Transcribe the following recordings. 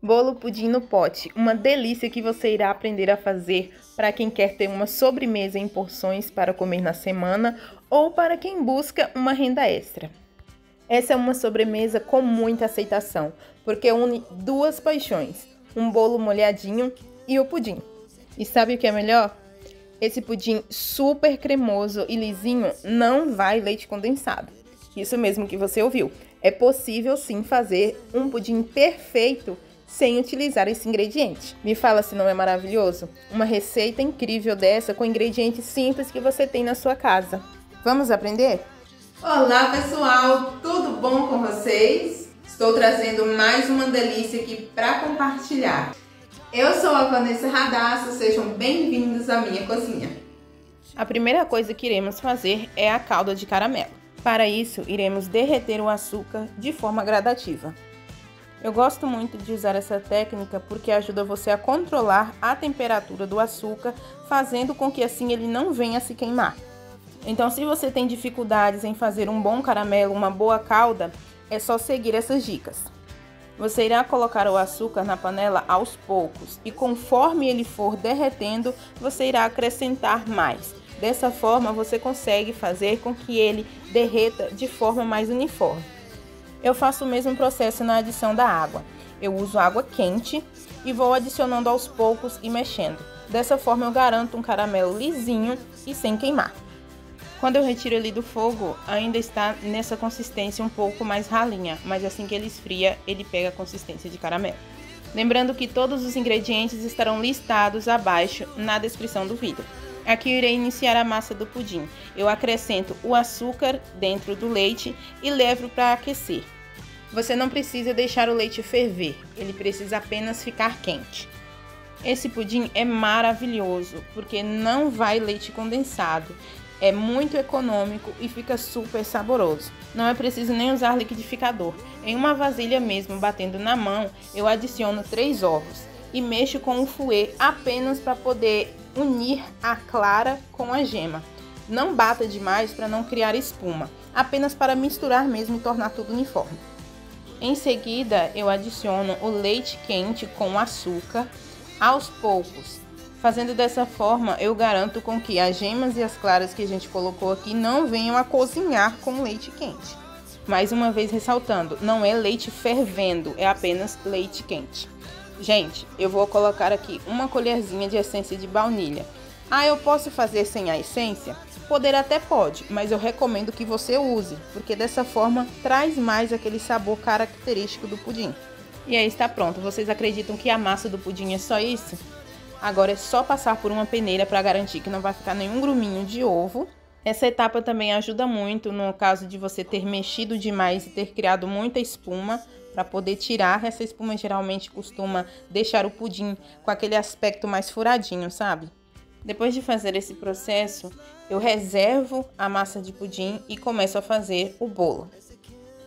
Bolo pudim no pote, uma delícia que você irá aprender a fazer para quem quer ter uma sobremesa em porções para comer na semana ou para quem busca uma renda extra. Essa é uma sobremesa com muita aceitação, porque une duas paixões, um bolo molhadinho e o pudim. E sabe o que é melhor? Esse pudim super cremoso e lisinho não vai leite condensado. Isso mesmo que você ouviu. É possível sim fazer um pudim perfeito sem utilizar esse ingrediente. Me fala se não é maravilhoso? Uma receita incrível dessa com ingredientes simples que você tem na sua casa. Vamos aprender? Olá pessoal, tudo bom com vocês? Estou trazendo mais uma delícia aqui para compartilhar. Eu sou a Vanessa Radassa, sejam bem-vindos à minha cozinha. A primeira coisa que iremos fazer é a calda de caramelo. Para isso, iremos derreter o açúcar de forma gradativa. Eu gosto muito de usar essa técnica porque ajuda você a controlar a temperatura do açúcar, fazendo com que assim ele não venha a se queimar. Então, se você tem dificuldades em fazer um bom caramelo, uma boa calda, é só seguir essas dicas. Você irá colocar o açúcar na panela aos poucos e conforme ele for derretendo, você irá acrescentar mais. Dessa forma, você consegue fazer com que ele derreta de forma mais uniforme. Eu faço o mesmo processo na adição da água. Eu uso água quente e vou adicionando aos poucos e mexendo. Dessa forma eu garanto um caramelo lisinho e sem queimar. Quando eu retiro ele do fogo, ainda está nessa consistência um pouco mais ralinha, mas assim que ele esfria, ele pega a consistência de caramelo. Lembrando que todos os ingredientes estarão listados abaixo na descrição do vídeo. Aqui eu irei iniciar a massa do pudim. Eu acrescento o açúcar dentro do leite e levo para aquecer. Você não precisa deixar o leite ferver, ele precisa apenas ficar quente. Esse pudim é maravilhoso porque não vai leite condensado. É muito econômico e fica super saboroso. Não é preciso nem usar liquidificador. Em uma vasilha mesmo, batendo na mão, eu adiciono 3 ovos e mexo com o fouet apenas para poder unir a clara com a gema. Não bata demais para não criar espuma, apenas para misturar mesmo e tornar tudo uniforme. Em seguida, eu adiciono o leite quente com açúcar aos poucos. Fazendo dessa forma, eu garanto com que as gemas e as claras que a gente colocou aqui não venham a cozinhar com leite quente. Mais uma vez ressaltando, não é leite fervendo, é apenas leite quente. Gente, eu vou colocar aqui uma colherzinha de essência de baunilha. Ah, eu posso fazer sem a essência? Poder até pode, mas eu recomendo que você use, porque dessa forma traz mais aquele sabor característico do pudim. E aí está pronto. Vocês acreditam que a massa do pudim é só isso? Agora é só passar por uma peneira para garantir que não vai ficar nenhum gruminho de ovo. Essa etapa também ajuda muito no caso de você ter mexido demais e ter criado muita espuma. Para poder tirar, essa espuma geralmente costuma deixar o pudim com aquele aspecto mais furadinho, sabe? Depois de fazer esse processo, eu reservo a massa de pudim e começo a fazer o bolo.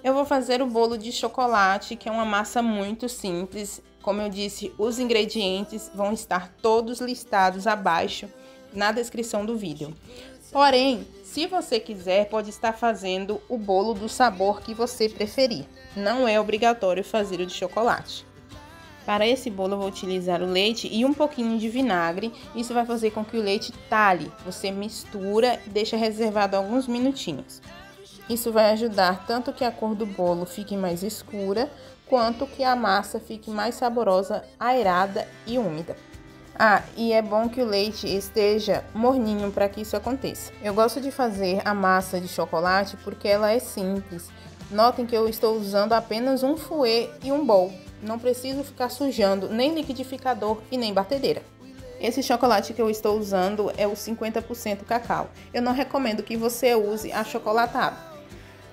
Eu vou fazer o bolo de chocolate, que é uma massa muito simples. Como eu disse, os ingredientes vão estar todos listados abaixo na descrição do vídeo. Porém, se você quiser, pode estar fazendo o bolo do sabor que você preferir. Não é obrigatório fazer o de chocolate. Para esse bolo eu vou utilizar o leite e um pouquinho de vinagre. Isso vai fazer com que o leite talhe. Você mistura e deixa reservado alguns minutinhos. Isso vai ajudar tanto que a cor do bolo fique mais escura, quanto que a massa fique mais saborosa, aerada e úmida. Ah, e é bom que o leite esteja morninho para que isso aconteça. Eu gosto de fazer a massa de chocolate porque ela é simples. Notem que eu estou usando apenas um fouet e um bowl. Não preciso ficar sujando nem liquidificador e nem batedeira. Esse chocolate que eu estou usando é o 50% cacau. Eu não recomendo que você use achocolatado.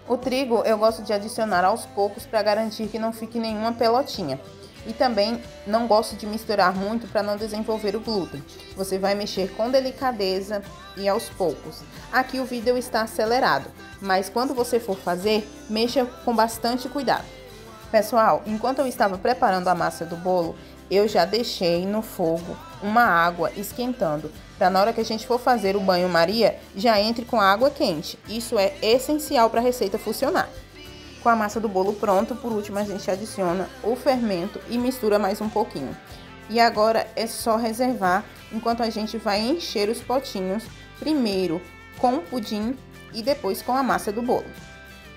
O trigo eu gosto de adicionar aos poucos para garantir que não fique nenhuma pelotinha. E também não gosto de misturar muito para não desenvolver o glúten. Você vai mexer com delicadeza e aos poucos. Aqui o vídeo está acelerado, mas quando você for fazer, mexa com bastante cuidado. Pessoal, enquanto eu estava preparando a massa do bolo, eu já deixei no fogo uma água esquentando, para na hora que a gente for fazer o banho-maria, já entre com a água quente. Isso é essencial para a receita funcionar. Com a massa do bolo pronto, por último a gente adiciona o fermento e mistura mais um pouquinho. E agora é só reservar enquanto a gente vai encher os potinhos, primeiro com o pudim e depois com a massa do bolo.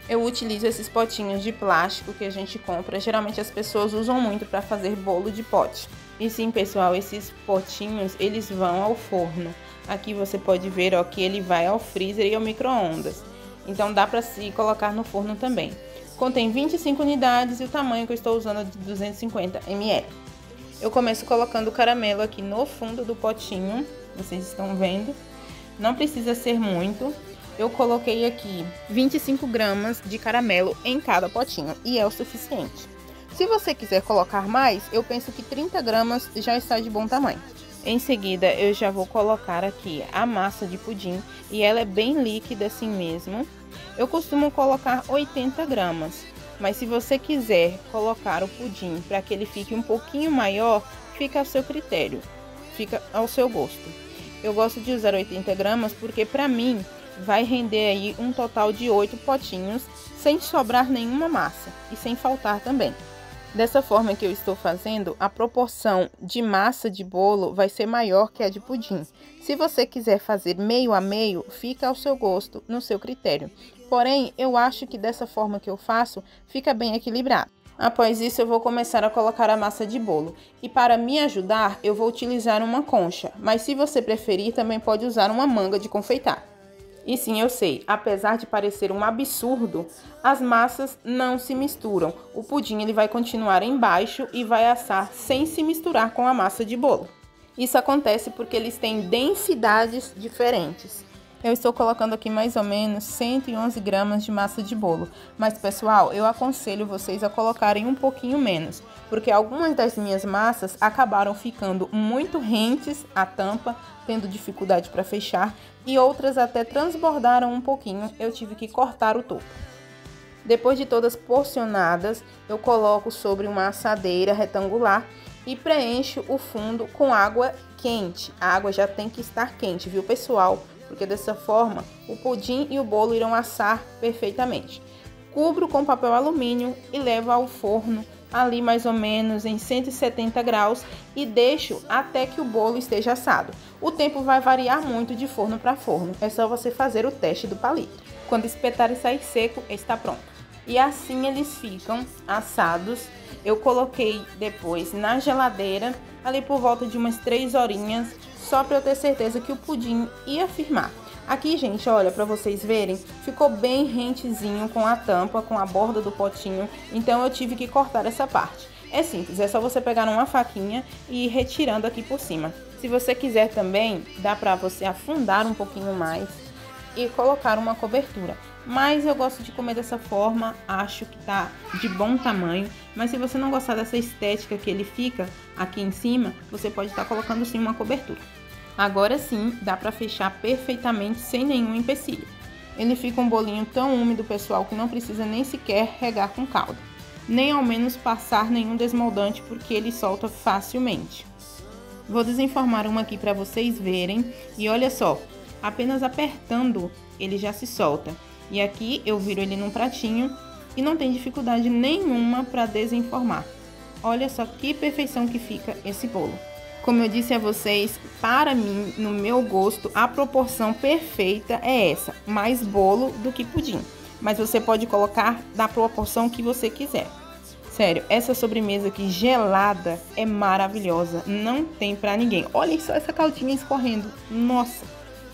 Eu utilizo esses potinhos de plástico que a gente compra, geralmente as pessoas usam muito para fazer bolo de pote. E sim, pessoal, esses potinhos, eles vão ao forno. Aqui você pode ver, ó, que ele vai ao freezer e ao micro-ondas. Então dá para se colocar no forno também. Contém 25 unidades e o tamanho que eu estou usando é de 250 ml. Eu começo colocando o caramelo aqui no fundo do potinho, vocês estão vendo. Não precisa ser muito. Eu coloquei aqui 25 gramas de caramelo em cada potinho e é o suficiente. Se você quiser colocar mais, eu penso que 30 gramas já está de bom tamanho. Em seguida, eu já vou colocar aqui a massa de pudim e ela é bem líquida assim mesmo. Eu costumo colocar 80 gramas, mas se você quiser colocar o pudim para que ele fique um pouquinho maior, fica ao seu critério, fica ao seu gosto. Eu gosto de usar 80 gramas porque para mim vai render aí um total de 8 potinhos, sem sobrar nenhuma massa e sem faltar também. Dessa forma que eu estou fazendo, a proporção de massa de bolo vai ser maior que a de pudim. Se você quiser fazer meio a meio, fica ao seu gosto, no seu critério. Porém, eu acho que dessa forma que eu faço, fica bem equilibrado. Após isso, eu vou começar a colocar a massa de bolo. E para me ajudar, eu vou utilizar uma concha. Mas se você preferir, também pode usar uma manga de confeitar. E sim, eu sei, apesar de parecer um absurdo, as massas não se misturam. O pudim ele vai continuar embaixo e vai assar sem se misturar com a massa de bolo. Isso acontece porque eles têm densidades diferentes. Eu estou colocando aqui mais ou menos 111 gramas de massa de bolo. Mas, pessoal, eu aconselho vocês a colocarem um pouquinho menos, porque algumas das minhas massas acabaram ficando muito rentes à tampa, tendo dificuldade para fechar, e outras até transbordaram um pouquinho, eu tive que cortar o topo. Depois de todas porcionadas, eu coloco sobre uma assadeira retangular e preencho o fundo com água quente. A água já tem que estar quente, viu, pessoal? Porque dessa forma o pudim e o bolo irão assar perfeitamente. Cubro com papel alumínio e levo ao forno ali mais ou menos em 170 graus e deixo até que o bolo esteja assado. O tempo vai variar muito de forno para forno, é só você fazer o teste do palito. Quando espetar e sair seco, está pronto. E assim eles ficam assados. Eu coloquei depois na geladeira, ali por volta de umas 3 horinhas, só para eu ter certeza que o pudim ia firmar. Aqui, gente, olha, para vocês verem, ficou bem rentezinho com a tampa, com a borda do potinho, então eu tive que cortar essa parte. É simples, é só você pegar uma faquinha e ir retirando aqui por cima. Se você quiser também, dá para você afundar um pouquinho mais e colocar uma cobertura. Mas eu gosto de comer dessa forma, acho que tá de bom tamanho. Mas se você não gostar dessa estética que ele fica aqui em cima, você pode estar colocando sim uma cobertura. Agora sim, dá para fechar perfeitamente sem nenhum empecilho. Ele fica um bolinho tão úmido, pessoal, que não precisa nem sequer regar com calda. Nem ao menos passar nenhum desmoldante, porque ele solta facilmente. Vou desenformar uma aqui para vocês verem. E olha só, apenas apertando ele já se solta. E aqui eu viro ele num pratinho e não tem dificuldade nenhuma para desenformar. Olha só que perfeição que fica esse bolo. Como eu disse a vocês, para mim, no meu gosto, a proporção perfeita é essa. Mais bolo do que pudim. Mas você pode colocar da proporção que você quiser. Sério, essa sobremesa aqui gelada é maravilhosa. Não tem pra ninguém. Olhem só essa caldinha escorrendo. Nossa!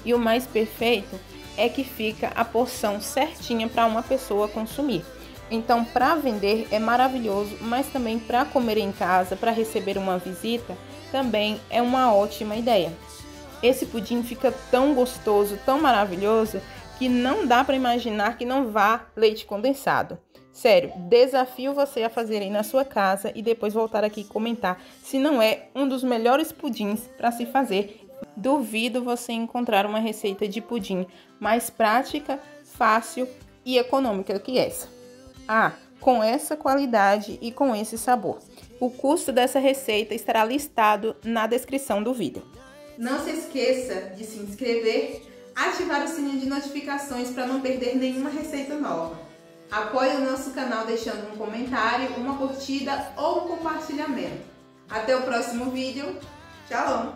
E o mais perfeito é que fica a porção certinha para uma pessoa consumir. Então, para vender é maravilhoso, mas também para comer em casa, para receber uma visita, também é uma ótima ideia. Esse pudim fica tão gostoso, tão maravilhoso, que não dá para imaginar que não vá leite condensado. Sério, desafio você a fazer aí na sua casa e depois voltar aqui e comentar se não é um dos melhores pudins para se fazer. Duvido você encontrar uma receita de pudim mais prática, fácil e econômica que essa. Ah, com essa qualidade e com esse sabor. O custo dessa receita estará listado na descrição do vídeo. Não se esqueça de se inscrever, ativar o sininho de notificações para não perder nenhuma receita nova. Apoie o nosso canal deixando um comentário, uma curtida ou um compartilhamento. Até o próximo vídeo. Tchau!